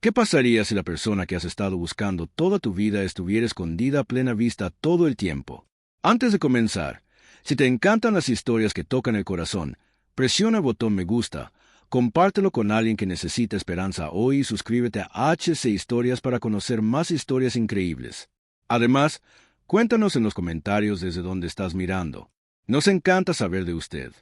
¿Qué pasaría si la persona que has estado buscando toda tu vida estuviera escondida a plena vista todo el tiempo? Antes de comenzar, si te encantan las historias que tocan el corazón, presiona el botón me gusta, compártelo con alguien que necesita esperanza hoy y suscríbete a HC Historias para conocer más historias increíbles. Además, cuéntanos en los comentarios desde dónde estás mirando. Nos encanta saber de usted.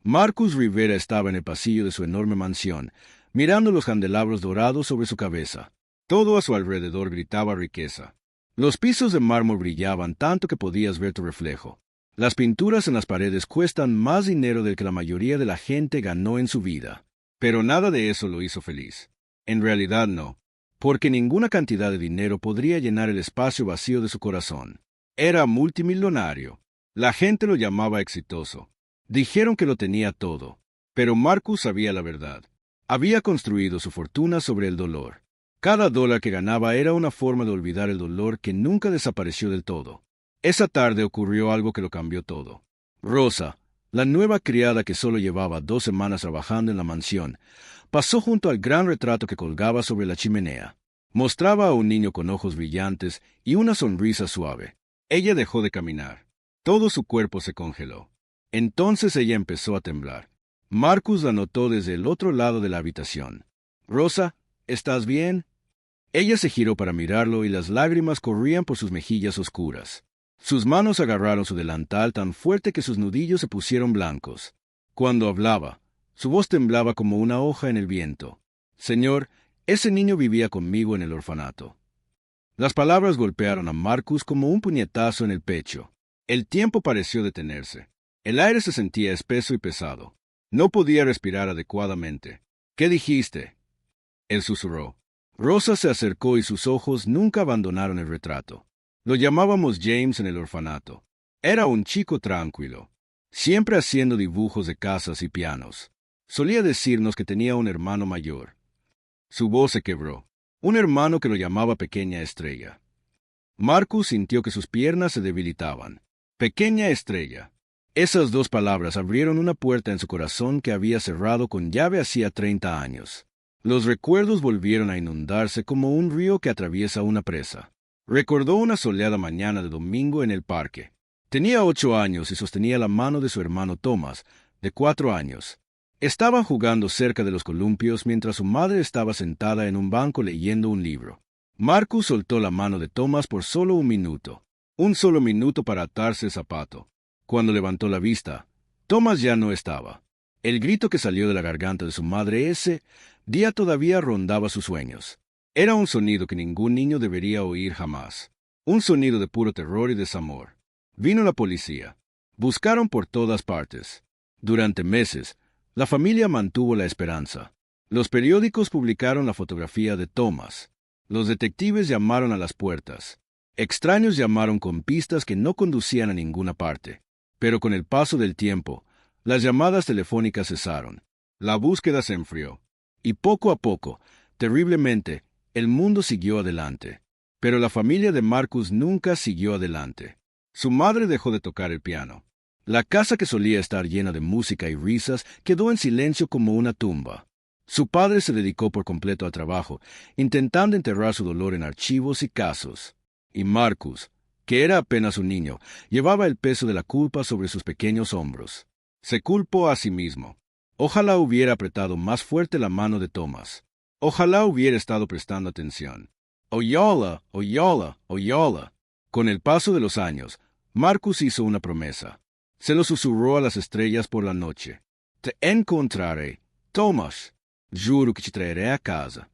Marcus Rivera estaba en el pasillo de su enorme mansión, mirando los candelabros dorados sobre su cabeza. Todo a su alrededor gritaba riqueza. Los pisos de mármol brillaban tanto que podías ver tu reflejo. Las pinturas en las paredes cuestan más dinero del que la mayoría de la gente ganó en su vida. Pero nada de eso lo hizo feliz. En realidad no, porque ninguna cantidad de dinero podría llenar el espacio vacío de su corazón. Era multimillonario. La gente lo llamaba exitoso. Dijeron que lo tenía todo, pero Marcus sabía la verdad. Había construido su fortuna sobre el dolor. Cada dólar que ganaba era una forma de olvidar el dolor que nunca desapareció del todo. Esa tarde ocurrió algo que lo cambió todo. Rosa, la nueva criada que solo llevaba 2 semanas trabajando en la mansión, pasó junto al gran retrato que colgaba sobre la chimenea. Mostraba a un niño con ojos brillantes y una sonrisa suave. Ella dejó de caminar. Todo su cuerpo se congeló. Entonces ella empezó a temblar. Marcus la notó desde el otro lado de la habitación. «Rosa, ¿estás bien?» Ella se giró para mirarlo y las lágrimas corrían por sus mejillas oscuras. Sus manos agarraron su delantal tan fuerte que sus nudillos se pusieron blancos. Cuando hablaba, su voz temblaba como una hoja en el viento. «Señor, ese niño vivía conmigo en el orfanato». Las palabras golpearon a Marcus como un puñetazo en el pecho. El tiempo pareció detenerse. El aire se sentía espeso y pesado. No podía respirar adecuadamente. «¿Qué dijiste?», él susurró. Rosa se acercó y sus ojos nunca abandonaron el retrato. Lo llamábamos James en el orfanato. Era un chico tranquilo, siempre haciendo dibujos de casas y pianos. Solía decirnos que tenía un hermano mayor. Su voz se quebró. Un hermano que lo llamaba Pequeña Estrella. Marcus sintió que sus piernas se debilitaban. Pequeña Estrella. Esas 2 palabras abrieron una puerta en su corazón que había cerrado con llave hacía 30 años. Los recuerdos volvieron a inundarse como un río que atraviesa una presa. Recordó una soleada mañana de domingo en el parque. Tenía 8 años y sostenía la mano de su hermano Thomas, de 4 años. Estaban jugando cerca de los columpios mientras su madre estaba sentada en un banco leyendo un libro. Marcus soltó la mano de Thomas por solo un minuto. Un solo minuto para atarse el zapato. Cuando levantó la vista, Thomas ya no estaba. El grito que salió de la garganta de su madre ese día todavía rondaba sus sueños. Era un sonido que ningún niño debería oír jamás. Un sonido de puro terror y desamor. Vino la policía. Buscaron por todas partes. Durante meses, la familia mantuvo la esperanza. Los periódicos publicaron la fotografía de Thomas. Los detectives llamaron a las puertas. Extraños llamaron con pistas que no conducían a ninguna parte. Pero con el paso del tiempo, las llamadas telefónicas cesaron. La búsqueda se enfrió. Y poco a poco, terriblemente, el mundo siguió adelante. Pero la familia de Marcus nunca siguió adelante. Su madre dejó de tocar el piano. La casa que solía estar llena de música y risas quedó en silencio como una tumba. Su padre se dedicó por completo al trabajo, intentando enterrar su dolor en archivos y casos. Y Marcus, que era apenas un niño, llevaba el peso de la culpa sobre sus pequeños hombros. Se culpó a sí mismo. Ojalá hubiera apretado más fuerte la mano de Thomas. Ojalá hubiera estado prestando atención. Oyola, oyola, oyola. Con el paso de los años, Marcus hizo una promesa. Se lo susurró a las estrellas por la noche. «Te encontraré, Thomas. Juro que te traeré a casa».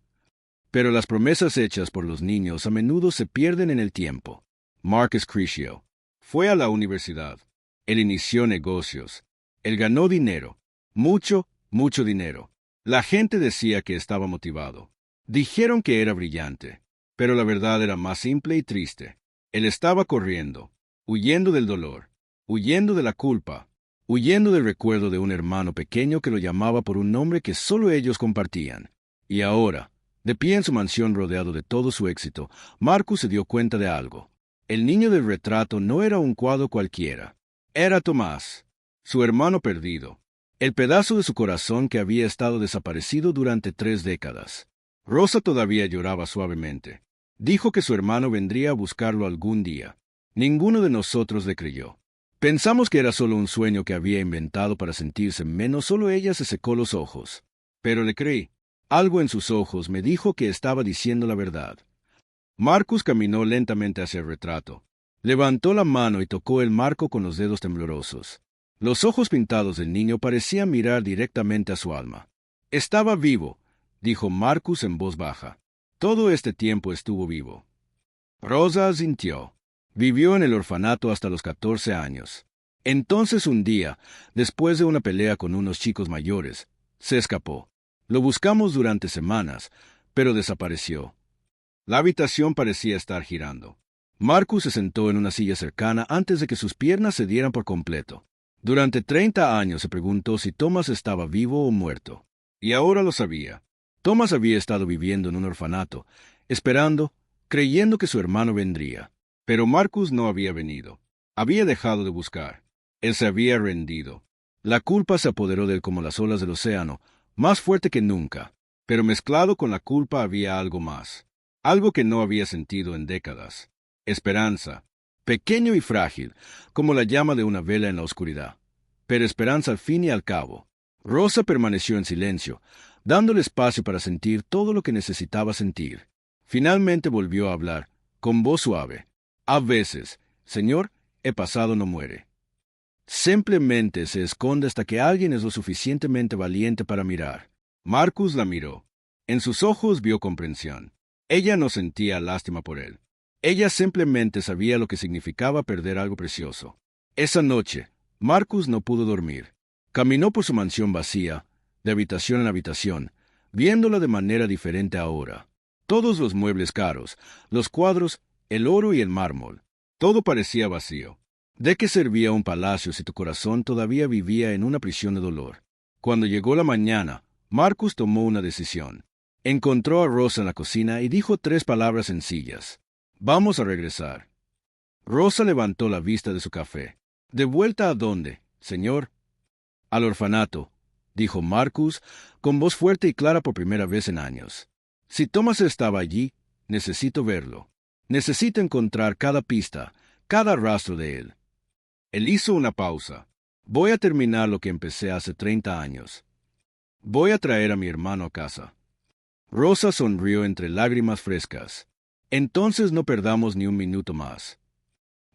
Pero las promesas hechas por los niños a menudo se pierden en el tiempo. Marcus creció. Fue a la universidad. Él inició negocios. Él ganó dinero. Mucho, mucho dinero. La gente decía que estaba motivado. Dijeron que era brillante. Pero la verdad era más simple y triste. Él estaba corriendo, huyendo del dolor, huyendo de la culpa, huyendo del recuerdo de un hermano pequeño que lo llamaba por un nombre que solo ellos compartían. Y ahora, de pie en su mansión rodeado de todo su éxito, Marcus se dio cuenta de algo. El niño del retrato no era un cuadro cualquiera. Era Tomás, su hermano perdido, el pedazo de su corazón que había estado desaparecido durante 3 décadas. Rosa todavía lloraba suavemente. Dijo que su hermano vendría a buscarlo algún día. Ninguno de nosotros le creyó. Pensamos que era solo un sueño que había inventado para sentirse menos, solo ella se secó los ojos. Pero le creí. Algo en sus ojos me dijo que estaba diciendo la verdad. Marcus caminó lentamente hacia el retrato. Levantó la mano y tocó el marco con los dedos temblorosos. Los ojos pintados del niño parecían mirar directamente a su alma. Estaba vivo, dijo Marcus en voz baja. Todo este tiempo estuvo vivo. Rosa asintió. Vivió en el orfanato hasta los 14 años. Entonces un día, después de una pelea con unos chicos mayores, se escapó. Lo buscamos durante semanas, pero desapareció. La habitación parecía estar girando. Marcus se sentó en una silla cercana antes de que sus piernas se dieran por completo. Durante 30 años se preguntó si Thomas estaba vivo o muerto. Y ahora lo sabía. Thomas había estado viviendo en un orfanato, esperando, creyendo que su hermano vendría. Pero Marcus no había venido. Había dejado de buscar. Él se había rendido. La culpa se apoderó de él como las olas del océano, más fuerte que nunca. Pero mezclado con la culpa había algo más. Algo que no había sentido en décadas. Esperanza. Pequeño y frágil, como la llama de una vela en la oscuridad. Pero esperanza al fin y al cabo. Rosa permaneció en silencio, dándole espacio para sentir todo lo que necesitaba sentir. Finalmente volvió a hablar, con voz suave. A veces, Señor, el pasado no muere. Simplemente se esconde hasta que alguien es lo suficientemente valiente para mirar. Marcus la miró. En sus ojos vio comprensión. Ella no sentía lástima por él. Ella simplemente sabía lo que significaba perder algo precioso. Esa noche, Marcus no pudo dormir. Caminó por su mansión vacía, de habitación en habitación, viéndola de manera diferente ahora. Todos los muebles caros, los cuadros, el oro y el mármol, todo parecía vacío. ¿De qué servía un palacio si tu corazón todavía vivía en una prisión de dolor? Cuando llegó la mañana, Marcus tomó una decisión. Encontró a Rosa en la cocina y dijo 3 palabras sencillas. Vamos a regresar. Rosa levantó la vista de su café. ¿De vuelta a dónde, señor? Al orfanato, dijo Marcus, con voz fuerte y clara por primera vez en años. Si Thomas estaba allí, necesito verlo. Necesito encontrar cada pista, cada rastro de él. Él hizo una pausa. Voy a terminar lo que empecé hace 30 años. Voy a traer a mi hermano a casa. Rosa sonrió entre lágrimas frescas. Entonces no perdamos ni un minuto más.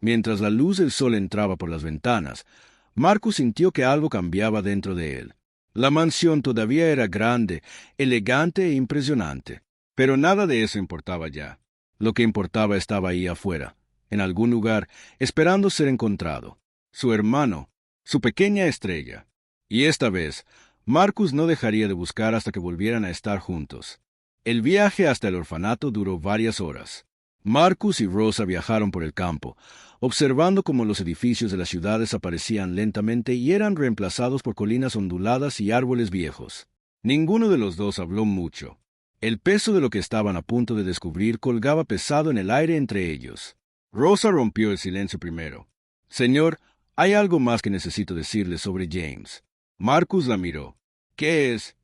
Mientras la luz del sol entraba por las ventanas, Marcus sintió que algo cambiaba dentro de él. La mansión todavía era grande, elegante e impresionante, pero nada de eso importaba ya. Lo que importaba estaba ahí afuera, en algún lugar, esperando ser encontrado. Su hermano, su pequeña estrella. Y esta vez, Marcus no dejaría de buscar hasta que volvieran a estar juntos. El viaje hasta el orfanato duró varias horas. Marcus y Rosa viajaron por el campo, observando cómo los edificios de las ciudades aparecían lentamente y eran reemplazados por colinas onduladas y árboles viejos. Ninguno de los dos habló mucho. El peso de lo que estaban a punto de descubrir colgaba pesado en el aire entre ellos. Rosa rompió el silencio primero. Señor, hay algo más que necesito decirle sobre James. Marcus la miró. ¿Qué es?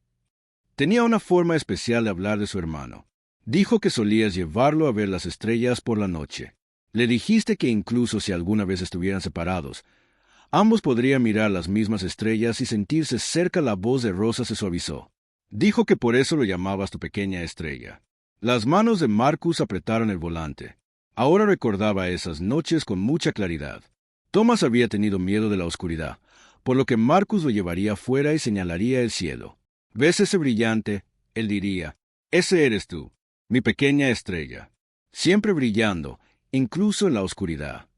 Tenía una forma especial de hablar de su hermano. Dijo que solías llevarlo a ver las estrellas por la noche. Le dijiste que incluso si alguna vez estuvieran separados, ambos podrían mirar las mismas estrellas y sentirse cerca. La voz de Rosa se suavizó. Dijo que por eso lo llamabas tu pequeña estrella. Las manos de Marcus apretaron el volante. Ahora recordaba esas noches con mucha claridad. Thomas había tenido miedo de la oscuridad, por lo que Marcus lo llevaría fuera y señalaría el cielo. ¿Ves ese brillante? Él diría, ese eres tú, mi pequeña estrella, siempre brillando, incluso en la oscuridad.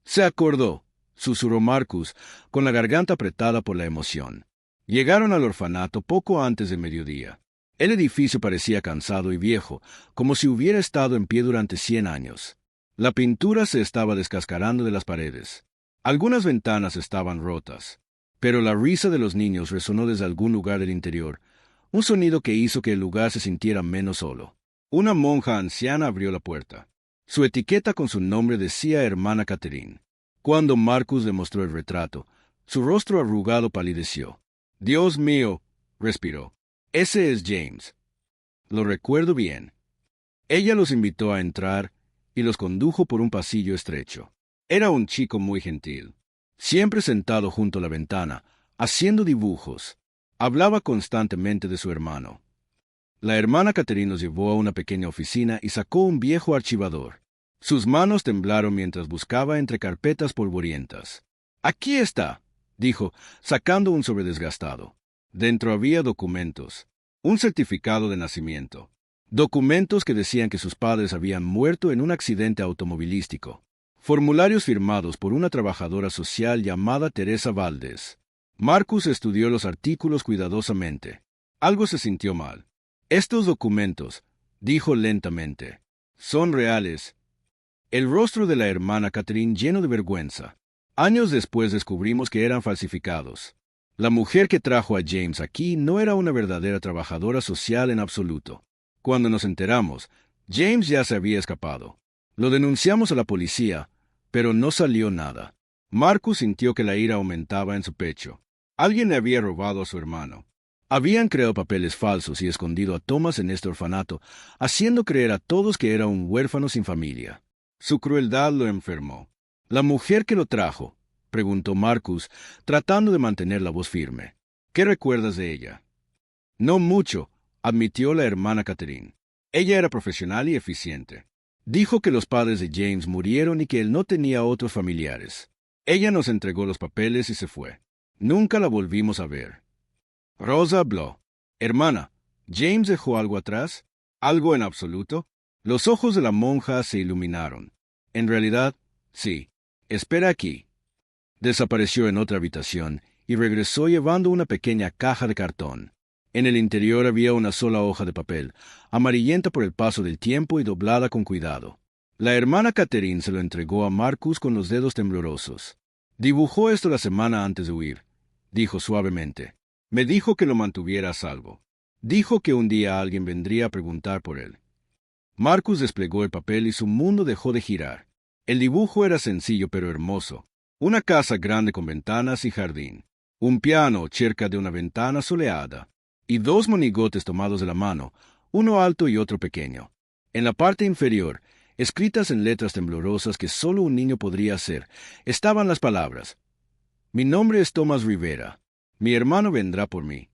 Se acordó, susurró Marcus, con la garganta apretada por la emoción. Llegaron al orfanato poco antes de mediodía. El edificio parecía cansado y viejo, como si hubiera estado en pie durante 100 años. La pintura se estaba descascarando de las paredes. Algunas ventanas estaban rotas, pero la risa de los niños resonó desde algún lugar del interior, un sonido que hizo que el lugar se sintiera menos solo. Una monja anciana abrió la puerta. Su etiqueta con su nombre decía Hermana Catherine. Cuando Marcus le mostró el retrato, su rostro arrugado palideció. «Dios mío», respiró. «Ese es James». Lo recuerdo bien. Ella los invitó a entrar y los condujo por un pasillo estrecho. Era un chico muy gentil, siempre sentado junto a la ventana, haciendo dibujos. Hablaba constantemente de su hermano. La hermana Catherine nos llevó a una pequeña oficina y sacó un viejo archivador. Sus manos temblaron mientras buscaba entre carpetas polvorientas. «Aquí está», dijo, sacando un sobre desgastado. Dentro había documentos, un certificado de nacimiento, documentos que decían que sus padres habían muerto en un accidente automovilístico, formularios firmados por una trabajadora social llamada Teresa Valdés. Marcus estudió los artículos cuidadosamente. Algo se sintió mal. «Estos documentos», dijo lentamente, «son reales». El rostro de la hermana Catherine lleno de vergüenza. Años después descubrimos que eran falsificados. La mujer que trajo a James aquí no era una verdadera trabajadora social en absoluto. Cuando nos enteramos, James ya se había escapado. Lo denunciamos a la policía, pero no salió nada. Marcus sintió que la ira aumentaba en su pecho. Alguien le había robado a su hermano. Habían creado papeles falsos y escondido a Thomas en este orfanato, haciendo creer a todos que era un huérfano sin familia. Su crueldad lo enfermó. «¿La mujer que lo trajo?», preguntó Marcus, tratando de mantener la voz firme. «¿Qué recuerdas de ella?» «No mucho», admitió la hermana Catherine. «Ella era profesional y eficiente. Dijo que los padres de James murieron y que él no tenía otros familiares. Ella nos entregó los papeles y se fue. Nunca la volvimos a ver». Rosa habló. «Hermana, ¿James dejó algo atrás? ¿Algo en absoluto?» Los ojos de la monja se iluminaron. «En realidad, sí. Espera aquí». Desapareció en otra habitación y regresó llevando una pequeña caja de cartón. En el interior había una sola hoja de papel, amarillenta por el paso del tiempo y doblada con cuidado. La hermana Catherine se lo entregó a Marcus con los dedos temblorosos. «Dibujó esto la semana antes de huir», dijo suavemente. «Me dijo que lo mantuviera a salvo. Dijo que un día alguien vendría a preguntar por él». Marcus desplegó el papel y su mundo dejó de girar. El dibujo era sencillo pero hermoso. Una casa grande con ventanas y jardín. Un piano cerca de una ventana soleada. Y dos monigotes tomados de la mano, uno alto y otro pequeño. En la parte inferior, escritas en letras temblorosas que solo un niño podría hacer, estaban las palabras: «Mi nombre es Thomas Rivera. Mi hermano vendrá por mí».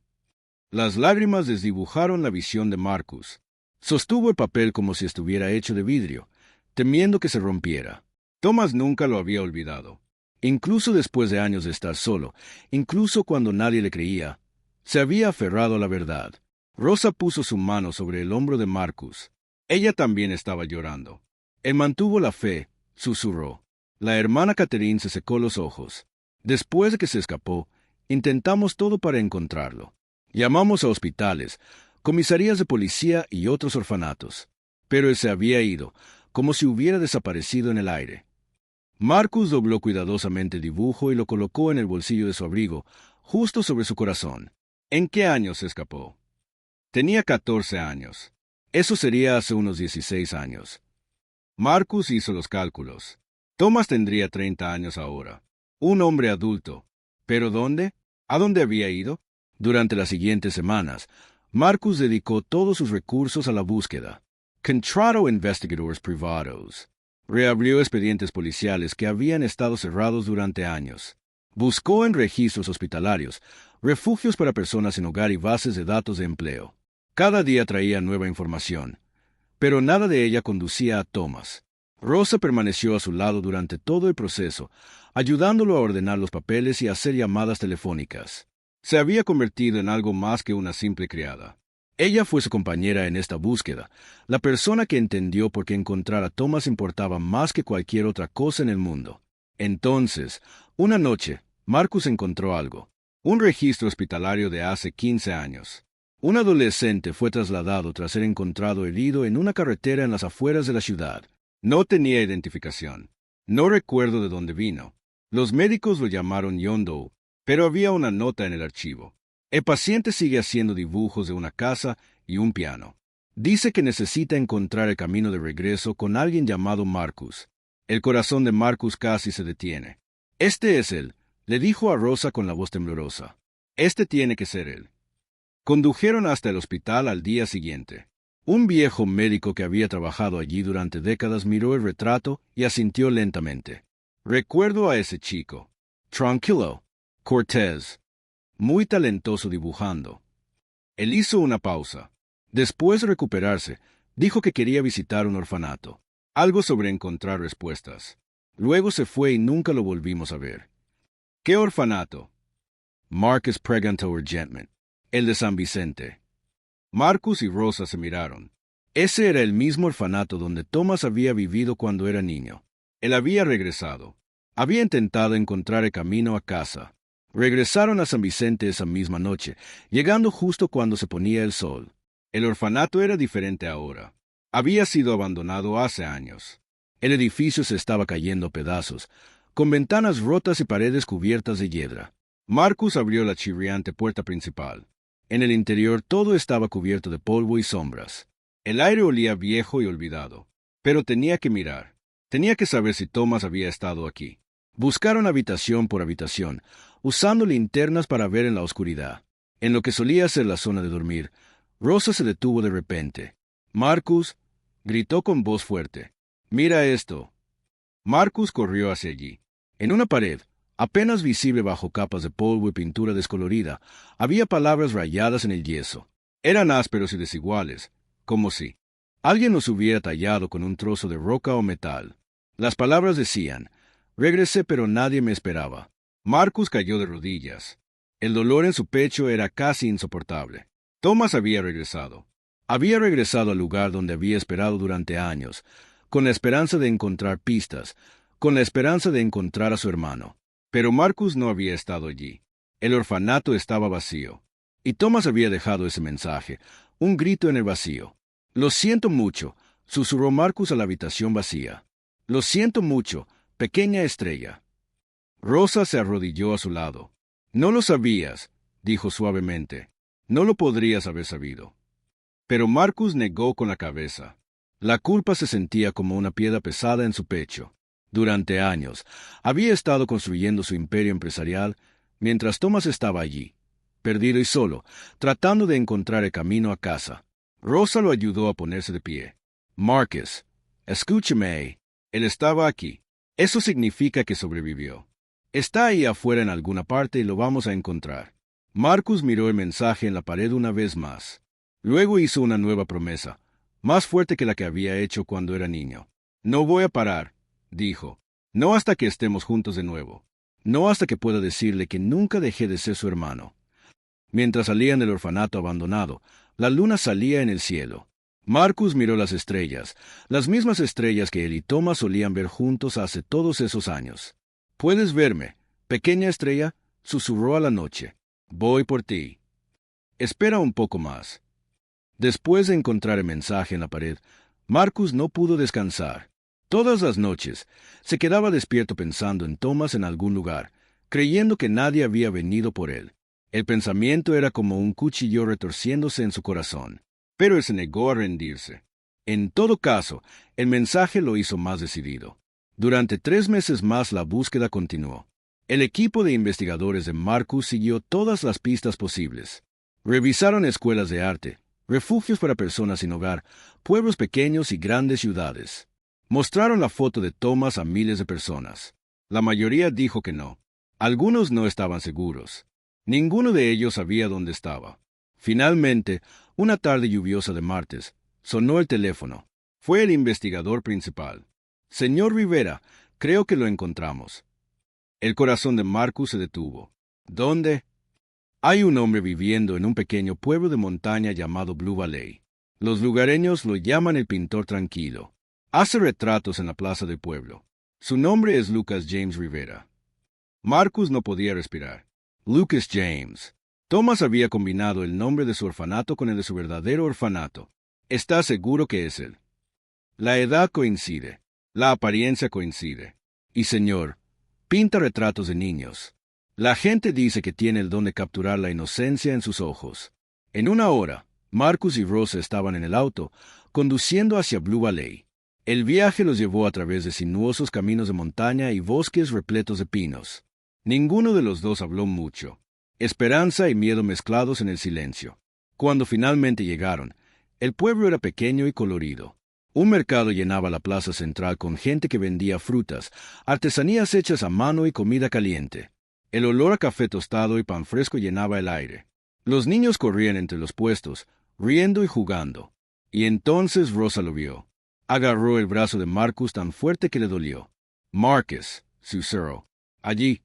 Las lágrimas desdibujaron la visión de Marcus. Sostuvo el papel como si estuviera hecho de vidrio, temiendo que se rompiera. Thomas nunca lo había olvidado. Incluso después de años de estar solo, incluso cuando nadie le creía, se había aferrado a la verdad. Rosa puso su mano sobre el hombro de Marcus. Ella también estaba llorando. Él mantuvo la fe, susurró. La hermana Catherine se secó los ojos. Después de que se escapó, intentamos todo para encontrarlo. Llamamos a hospitales, comisarías de policía y otros orfanatos. Pero él se había ido, como si hubiera desaparecido en el aire. Marcus dobló cuidadosamente el dibujo y lo colocó en el bolsillo de su abrigo, justo sobre su corazón. ¿En qué año se escapó? Tenía 14 años. Eso sería hace unos 16 años. Marcus hizo los cálculos. Thomas tendría 30 años ahora. Un hombre adulto. ¿Pero dónde? ¿A dónde había ido? Durante las siguientes semanas, Marcus dedicó todos sus recursos a la búsqueda. Contrató investigadores privados. Reabrió expedientes policiales que habían estado cerrados durante años. Buscó en registros hospitalarios, refugios para personas sin hogar y bases de datos de empleo. Cada día traía nueva información, pero nada de ella conducía a Thomas. Rosa permaneció a su lado durante todo el proceso, ayudándolo a ordenar los papeles y a hacer llamadas telefónicas. Se había convertido en algo más que una simple criada. Ella fue su compañera en esta búsqueda, la persona que entendió por qué encontrar a Thomas importaba más que cualquier otra cosa en el mundo. Entonces, una noche, Marcus encontró algo. Un registro hospitalario de hace 15 años. Un adolescente fue trasladado tras ser encontrado herido en una carretera en las afueras de la ciudad. No tenía identificación. No recuerdo de dónde vino. Los médicos lo llamaron John Doe, pero había una nota en el archivo. El paciente sigue haciendo dibujos de una casa y un piano. Dice que necesita encontrar el camino de regreso con alguien llamado Marcus. El corazón de Marcus casi se detiene. «Este es él», le dijo a Rosa con la voz temblorosa. «Este tiene que ser él». Condujeron hasta el hospital al día siguiente. Un viejo médico que había trabajado allí durante décadas miró el retrato y asintió lentamente. Recuerdo a ese chico. Tranquilo. Cortés. Muy talentoso dibujando. Él hizo una pausa. Después de recuperarse, dijo que quería visitar un orfanato. Algo sobre encontrar respuestas. Luego se fue y nunca lo volvimos a ver. ¿Qué orfanato? Marcus Pregantower Gentman. El de San Vicente. Marcus y Rosa se miraron. Ese era el mismo orfanato donde Thomas había vivido cuando era niño. Él había regresado. Había intentado encontrar el camino a casa. Regresaron a San Vicente esa misma noche, llegando justo cuando se ponía el sol. El orfanato era diferente ahora. Había sido abandonado hace años. El edificio se estaba cayendo a pedazos, con ventanas rotas y paredes cubiertas de hiedra. Marcus abrió la chirriante puerta principal. En el interior todo estaba cubierto de polvo y sombras. El aire olía viejo y olvidado. Pero tenía que mirar. Tenía que saber si Thomas había estado aquí. Buscaron habitación por habitación, usando linternas para ver en la oscuridad. En lo que solía ser la zona de dormir, Rosa se detuvo de repente. «Marcus», gritó con voz fuerte. «Mira esto». Marcus corrió hacia allí. En una pared, apenas visible bajo capas de polvo y pintura descolorida, había palabras rayadas en el yeso. Eran ásperos y desiguales, como si alguien los hubiera tallado con un trozo de roca o metal. Las palabras decían: «Regresé, pero nadie me esperaba». Marcus cayó de rodillas. El dolor en su pecho era casi insoportable. Thomas había regresado. Había regresado al lugar donde había esperado durante años, con la esperanza de encontrar pistas, con la esperanza de encontrar a su hermano. Pero Marcus no había estado allí. El orfanato estaba vacío. Y Thomas había dejado ese mensaje, un grito en el vacío. «Lo siento mucho», susurró Marcus a la habitación vacía. «Lo siento mucho, pequeña estrella». Rosa se arrodilló a su lado. «No lo sabías», dijo suavemente. «No lo podrías haber sabido». Pero Marcus negó con la cabeza. La culpa se sentía como una piedra pesada en su pecho. Durante años, había estado construyendo su imperio empresarial, mientras Thomas estaba allí, perdido y solo, tratando de encontrar el camino a casa. Rosa lo ayudó a ponerse de pie. «Marcus, escúcheme. Él estaba aquí. Eso significa que sobrevivió. Está ahí afuera en alguna parte y lo vamos a encontrar». Marcus miró el mensaje en la pared una vez más. Luego hizo una nueva promesa, más fuerte que la que había hecho cuando era niño. «No voy a parar», dijo. «No hasta que estemos juntos de nuevo. No hasta que pueda decirle que nunca dejé de ser su hermano». Mientras salían del orfanato abandonado, la luna salía en el cielo. Marcus miró las estrellas, las mismas estrellas que él y Thomas solían ver juntos hace todos esos años. «¿Puedes verme, pequeña estrella?», susurró a la noche. «Voy por ti». «Espera un poco más». Después de encontrar el mensaje en la pared, Marcus no pudo descansar. Todas las noches se quedaba despierto pensando en Thomas en algún lugar, creyendo que nadie había venido por él. El pensamiento era como un cuchillo retorciéndose en su corazón, pero él se negó a rendirse. En todo caso, el mensaje lo hizo más decidido. Durante 3 meses más la búsqueda continuó. El equipo de investigadores de Marcus siguió todas las pistas posibles. Revisaron escuelas de arte, refugios para personas sin hogar, pueblos pequeños y grandes ciudades. Mostraron la foto de Thomas a miles de personas. La mayoría dijo que no. Algunos no estaban seguros. Ninguno de ellos sabía dónde estaba. Finalmente, una tarde lluviosa de martes, sonó el teléfono. Fue el investigador principal. «Señor Rivera, creo que lo encontramos». El corazón de Marcus se detuvo. «¿Dónde?» «Hay un hombre viviendo en un pequeño pueblo de montaña llamado Blue Valley. Los lugareños lo llaman el pintor tranquilo. Hace retratos en la plaza del pueblo. Su nombre es Lucas James Rivera». Marcus no podía respirar. Lucas James. Thomas había combinado el nombre de su orfanato con el de su verdadero orfanato. ¿Está seguro que es él? La edad coincide. La apariencia coincide. Y señor, pinta retratos de niños. La gente dice que tiene el don de capturar la inocencia en sus ojos. En una hora, Marcus y Rosa estaban en el auto, conduciendo hacia Blue Valley. El viaje los llevó a través de sinuosos caminos de montaña y bosques repletos de pinos. Ninguno de los dos habló mucho. Esperanza y miedo mezclados en el silencio. Cuando finalmente llegaron, El pueblo era pequeño y colorido. Un mercado llenaba la plaza central con gente que vendía frutas, artesanías hechas a mano y comida caliente. El olor a café tostado y pan fresco llenaba el aire. Los niños corrían entre los puestos, riendo y jugando. Y entonces Rosa lo vio. Agarró el brazo de Marcus tan fuerte que le dolió. Marcus, susurró. Allí,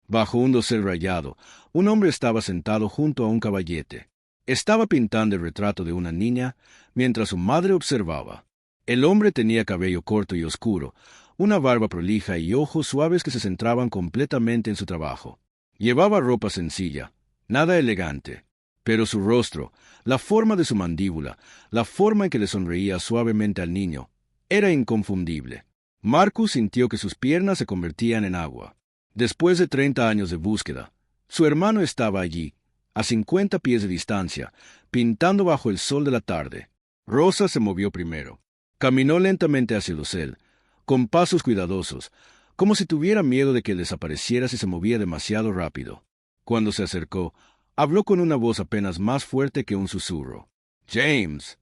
bajo un dosel rayado, un hombre estaba sentado junto a un caballete. Estaba pintando el retrato de una niña, mientras su madre observaba. El hombre tenía cabello corto y oscuro, una barba prolija y ojos suaves que se centraban completamente en su trabajo. Llevaba ropa sencilla, nada elegante, pero su rostro, la forma de su mandíbula, la forma en que le sonreía suavemente al niño, era inconfundible. Marcus sintió que sus piernas se convertían en agua. Después de 30 años de búsqueda, su hermano estaba allí, a 50 pies de distancia, pintando bajo el sol de la tarde. Rosa se movió primero. Caminó lentamente hacia el dosel, con pasos cuidadosos, como si tuviera miedo de que desapareciera si se movía demasiado rápido. Cuando se acercó, habló con una voz apenas más fuerte que un susurro. «James».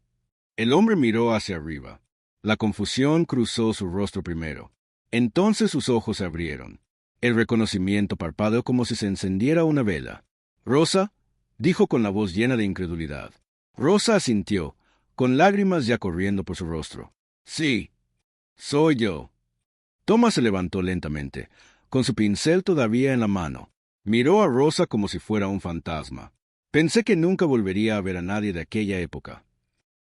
El hombre miró hacia arriba. La confusión cruzó su rostro primero. Entonces sus ojos se abrieron. El reconocimiento parpadeó como si se encendiera una vela. «Rosa», dijo con la voz llena de incredulidad. Rosa asintió, con lágrimas ya corriendo por su rostro. «Sí, soy yo». Thomas se levantó lentamente, con su pincel todavía en la mano. Miró a Rosa como si fuera un fantasma. «Pensé que nunca volvería a ver a nadie de aquella época».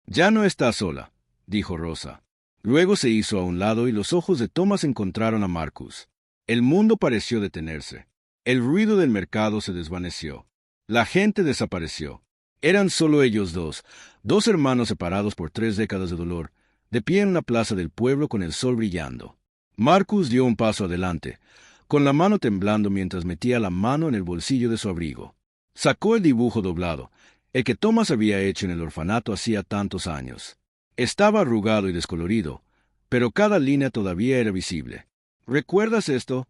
«Ya no está sola», dijo Rosa. Luego se hizo a un lado y los ojos de Thomas encontraron a Marcus. El mundo pareció detenerse. El ruido del mercado se desvaneció. La gente desapareció. Eran solo ellos dos hermanos separados por 3 décadas de dolor, de pie en una plaza del pueblo con el sol brillando. Marcus dio un paso adelante, con la mano temblando mientras metía la mano en el bolsillo de su abrigo. Sacó el dibujo doblado, el que Thomas había hecho en el orfanato hacía tantos años. Estaba arrugado y descolorido, pero cada línea todavía era visible. «¿Recuerdas esto?»,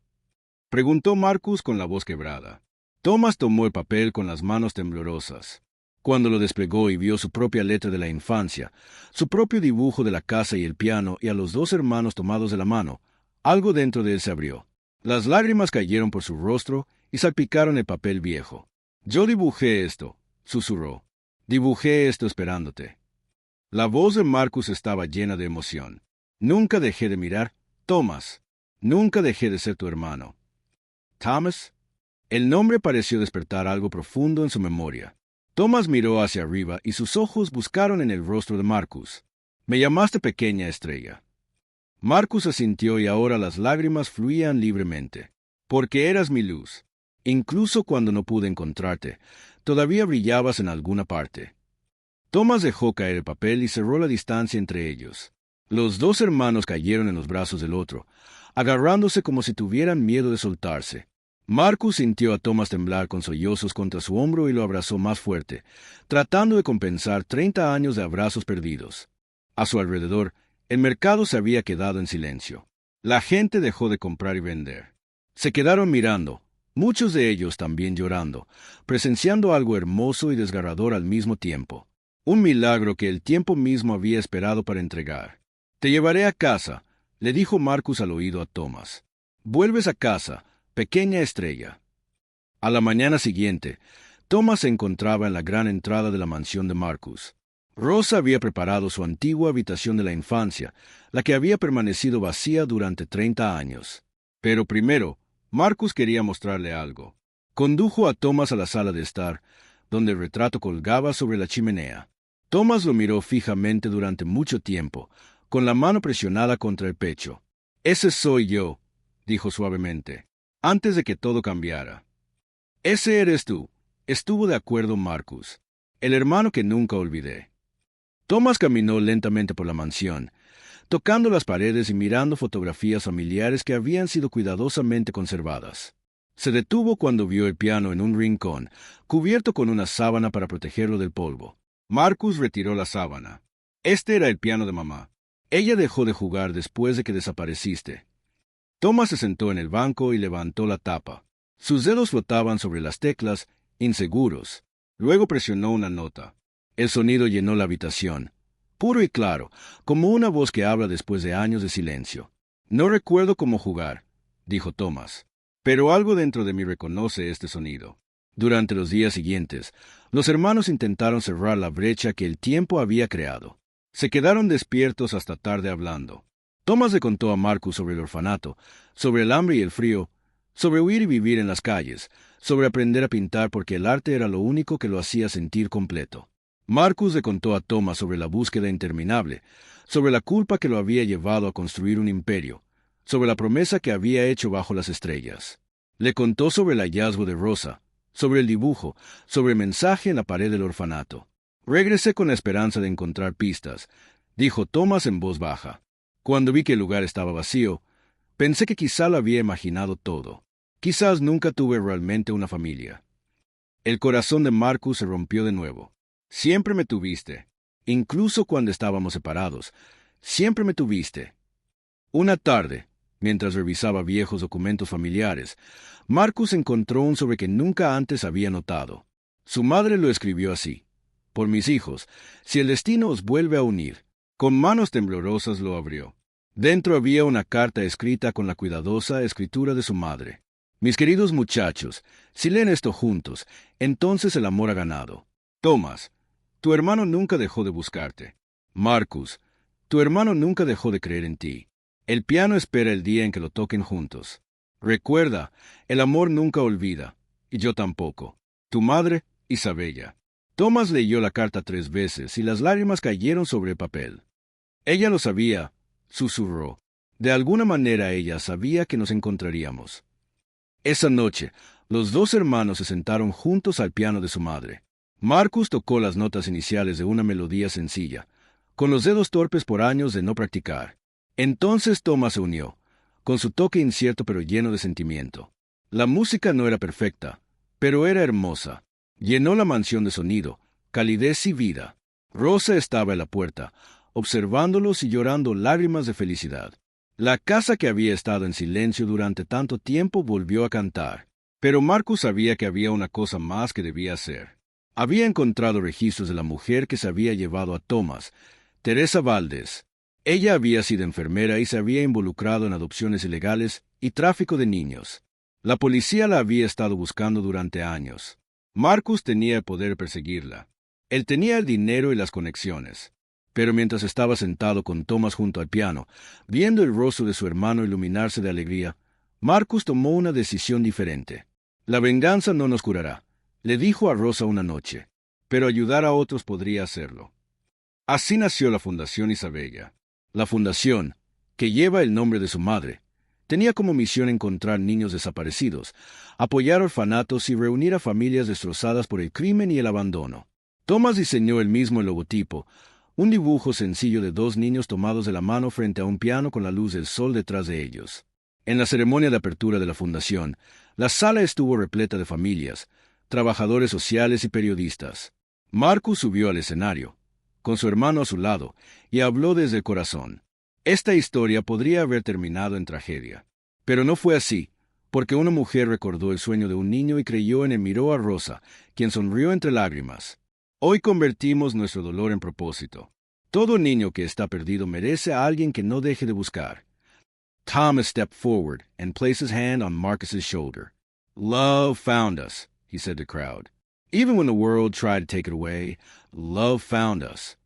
preguntó Marcus con la voz quebrada. Thomas tomó el papel con las manos temblorosas. Cuando lo desplegó y vio su propia letra de la infancia, su propio dibujo de la casa y el piano y a los 2 hermanos tomados de la mano, algo dentro de él se abrió. Las lágrimas cayeron por su rostro y salpicaron el papel viejo. «Yo dibujé esto», susurró. «Dibujé esto esperándote». La voz de Marcus estaba llena de emoción. «Nunca dejé de mirar, Thomas. Nunca dejé de ser tu hermano». «Thomas». El nombre pareció despertar algo profundo en su memoria. Thomas miró hacia arriba y sus ojos buscaron en el rostro de Marcus. «Me llamaste pequeña estrella». Marcus asintió y ahora las lágrimas fluían libremente. «Porque eras mi luz. Incluso cuando no pude encontrarte, todavía brillabas en alguna parte». Thomas dejó caer el papel y cerró la distancia entre ellos. Los 2 hermanos cayeron en los brazos del otro, agarrándose como si tuvieran miedo de soltarse. Marcus sintió a Thomas temblar con sollozos contra su hombro y lo abrazó más fuerte, tratando de compensar 30 años de abrazos perdidos. A su alrededor, el mercado se había quedado en silencio. La gente dejó de comprar y vender. Se quedaron mirando, muchos de ellos también llorando, presenciando algo hermoso y desgarrador al mismo tiempo. Un milagro que el tiempo mismo había esperado para entregar. «Te llevaré a casa», le dijo Marcus al oído a Thomas. «Vuelves a casa, pequeña estrella». A la mañana siguiente, Thomas se encontraba en la gran entrada de la mansión de Marcus. Rosa había preparado su antigua habitación de la infancia, la que había permanecido vacía durante 30 años. Pero primero, Marcus quería mostrarle algo. Condujo a Thomas a la sala de estar, donde el retrato colgaba sobre la chimenea. Thomas lo miró fijamente durante mucho tiempo, con la mano presionada contra el pecho. «Ese soy yo», dijo suavemente, antes de que todo cambiara. «Ese eres tú», estuvo de acuerdo Marcus, el hermano que nunca olvidé. Thomas caminó lentamente por la mansión, tocando las paredes y mirando fotografías familiares que habían sido cuidadosamente conservadas. Se detuvo cuando vio el piano en un rincón, cubierto con una sábana para protegerlo del polvo. Marcus retiró la sábana. «Este era el piano de mamá. Ella dejó de jugar después de que desapareciste». Thomas se sentó en el banco y levantó la tapa. Sus dedos flotaban sobre las teclas, inseguros. Luego presionó una nota. El sonido llenó la habitación, puro y claro, como una voz que habla después de años de silencio. No recuerdo cómo jugar, dijo Thomas, pero algo dentro de mí reconoce este sonido. Durante los días siguientes, los hermanos intentaron cerrar la brecha que el tiempo había creado. Se quedaron despiertos hasta tarde hablando. Thomas le contó a Marcus sobre el orfanato, sobre el hambre y el frío, sobre huir y vivir en las calles, sobre aprender a pintar porque el arte era lo único que lo hacía sentir completo. Marcus le contó a Thomas sobre la búsqueda interminable, sobre la culpa que lo había llevado a construir un imperio, sobre la promesa que había hecho bajo las estrellas. Le contó sobre el hallazgo de Rosa, sobre el dibujo, sobre el mensaje en la pared del orfanato. Regresé con la esperanza de encontrar pistas, dijo Thomas en voz baja. Cuando vi que el lugar estaba vacío, pensé que quizá lo había imaginado todo. Quizás nunca tuve realmente una familia. El corazón de Marcus se rompió de nuevo. Siempre me tuviste, incluso cuando estábamos separados. Siempre me tuviste. Una tarde, mientras revisaba viejos documentos familiares, Marcus encontró un sobre que nunca antes había notado. Su madre lo escribió así: «Por mis hijos, si el destino os vuelve a unir». Con manos temblorosas lo abrió. Dentro había una carta escrita con la cuidadosa escritura de su madre. «Mis queridos muchachos, si leen esto juntos, entonces el amor ha ganado. Thomas, tu hermano nunca dejó de buscarte. Marcus, tu hermano nunca dejó de creer en ti. El piano espera el día en que lo toquen juntos. Recuerda, el amor nunca olvida, y yo tampoco. Tu madre, Isabella». Thomas leyó la carta 3 veces y las lágrimas cayeron sobre el papel. Ella lo sabía, susurró. De alguna manera ella sabía que nos encontraríamos. Esa noche, los 2 hermanos se sentaron juntos al piano de su madre. Marcus tocó las notas iniciales de una melodía sencilla, con los dedos torpes por años de no practicar. Entonces Thomas se unió, con su toque incierto pero lleno de sentimiento. La música no era perfecta, pero era hermosa. Llenó la mansión de sonido, calidez y vida. Rosa estaba en la puerta, observándolos y llorando lágrimas de felicidad. La casa que había estado en silencio durante tanto tiempo volvió a cantar. Pero Marcus sabía que había una cosa más que debía hacer. Había encontrado registros de la mujer que se había llevado a Thomas, Teresa Valdés. Ella había sido enfermera y se había involucrado en adopciones ilegales y tráfico de niños. La policía la había estado buscando durante años. Marcus tenía el poder de perseguirla. Él tenía el dinero y las conexiones. Pero mientras estaba sentado con Thomas junto al piano, viendo el rostro de su hermano iluminarse de alegría, Marcus tomó una decisión diferente. «La venganza no nos curará», le dijo a Rosa una noche, «pero ayudar a otros podría hacerlo». Así nació la Fundación Isabella. La fundación, que lleva el nombre de su madre, tenía como misión encontrar niños desaparecidos, apoyar orfanatos y reunir a familias destrozadas por el crimen y el abandono. Thomas diseñó él mismo el logotipo, un dibujo sencillo de 2 niños tomados de la mano frente a un piano con la luz del sol detrás de ellos. En la ceremonia de apertura de la fundación, la sala estuvo repleta de familias, trabajadores sociales y periodistas. Marcus subió al escenario, con su hermano a su lado, y habló desde el corazón. Esta historia podría haber terminado en tragedia. Pero no fue así, porque una mujer recordó el sueño de un niño y creyó en él. Miró a Rosa, quien sonrió entre lágrimas. Hoy convertimos nuestro dolor en propósito. Todo niño que está perdido merece a alguien que no deje de buscar. Thomas stepped forward and placed his hand on Marcus's shoulder. "Love found us," he said to the crowd. "Even when the world tried to take it away, love found us."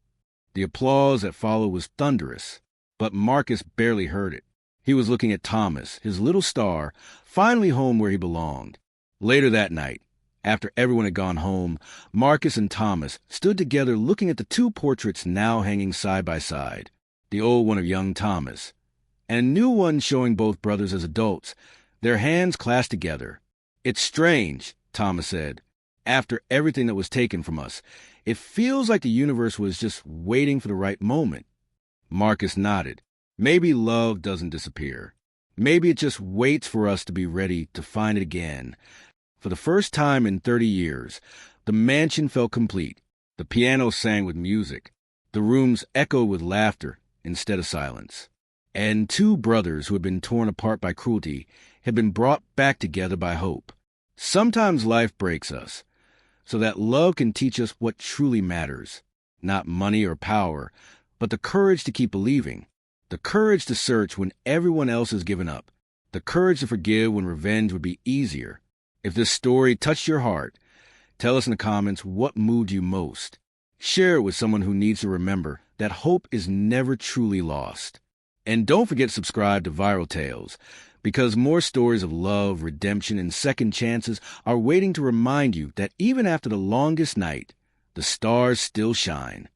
The applause that followed was thunderous, but Marcus barely heard it. He was looking at Thomas, his little star, finally home where he belonged. Later that night, after everyone had gone home, Marcus and Thomas stood together looking at the 2 portraits now hanging side by side, the old one of young Thomas, and a new one showing both brothers as adults, their hands clasped together. "It's strange," Thomas said. "After everything that was taken from us, it feels like the universe was just waiting for the right moment." Marcus nodded. "Maybe love doesn't disappear. Maybe it just waits for us to be ready to find it again." For the first time in 30 years, the mansion felt complete. The piano sang with music. The rooms echoed with laughter instead of silence. And 2 brothers who had been torn apart by cruelty had been brought back together by hope. Sometimes life breaks us, so that love can teach us what truly matters. Not money or power, but the courage to keep believing. The courage to search when everyone else has given up. The courage to forgive when revenge would be easier. If this story touched your heart, tell us in the comments what moved you most. Share it with someone who needs to remember that hope is never truly lost. And don't forget to subscribe to Viral Tales, because more stories of love, redemption, and second chances are waiting to remind you that even after the longest night, the stars still shine.